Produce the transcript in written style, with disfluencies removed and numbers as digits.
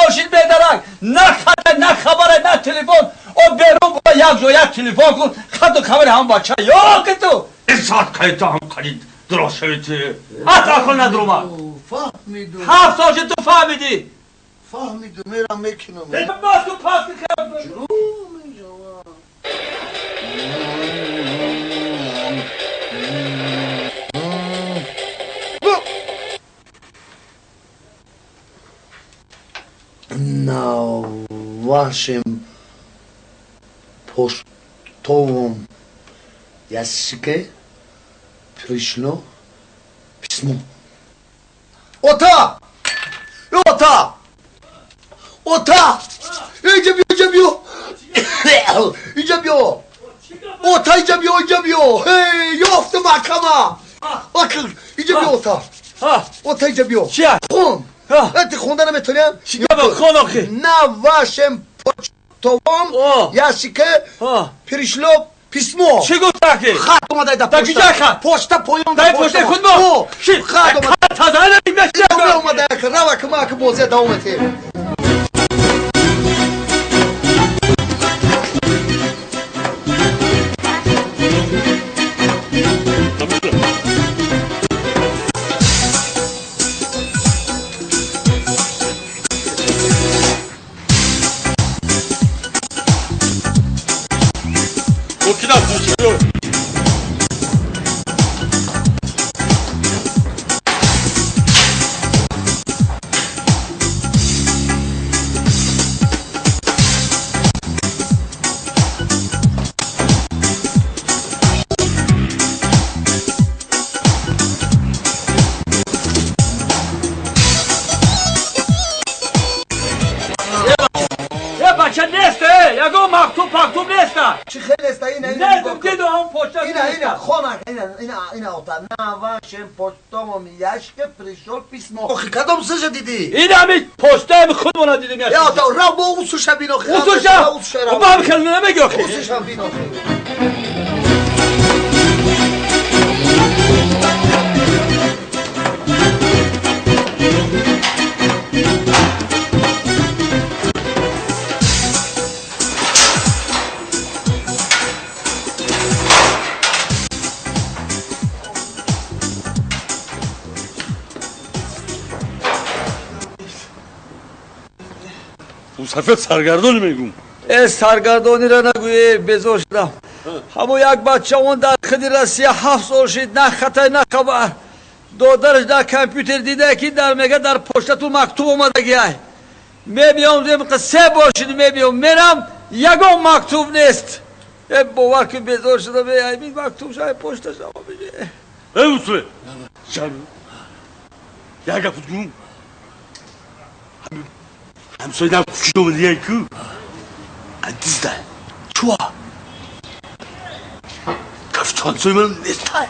خورشید بدرک نه خط نه خبر نه تلفن او بیرون با یک جا یک تلفن کن خط و خبر هم بچه یا که تو این ساعت که تو هم خرید درست شویدی اصلا کن ندروم فهمیدم 7 سال تو فهمیدی فهمیدم میرم میکنم باز تو پاس میکنم на вашем почтовом ящике пришло письмо. Ота! Ота! Ота! Иди бью! Иди бью! Ота, иди бью! Эй, ёфта макама! Акыл, иди бью, Ота! Ота, иди бью! چیه؟ خون! انت خوندن نمیتونیم؟ چیکار با خون آخه؟ На вашем почтовом ящике пришло письмо. چی گفت تاکی؟ خط اومده در در کجا خط؟ پشت پایان در پشت خود ما؟ خط اومده تازه نمیشه اومده که روا که ما که بازی دوامته مکتوب نیست چی خیلی است اینا نه دیدو هم پشت اینا خونه اینا اوتا на вашем почтовом ящике пришло письмо охи кадом слыша دیدی این همین پشتم خودمون دیدیم یا اوتا را با اوسوش بین اخی اوسوش و با هم خیلی نمیگی اخی اوسوش بین اخی سفید سرگردانی میگم سرگردانی را نگویی بزار شدم همو یک بچه اون در خدی رسیه 7 سال شد نه خطای نه خبر دادرش در کامپیوتر دیده که در میگه در پشتتون مکتوب اومده گیه میبیام زیم قصه باشید میبیام میرم یکم مکتوب نیست باور که بزار شدم این مکتوب شاید پشتش اما بگه اوسوه جانو یک گفتگو همسایدم کشیدم دیگه که عزیزده چوه کفتان سوی من نیسته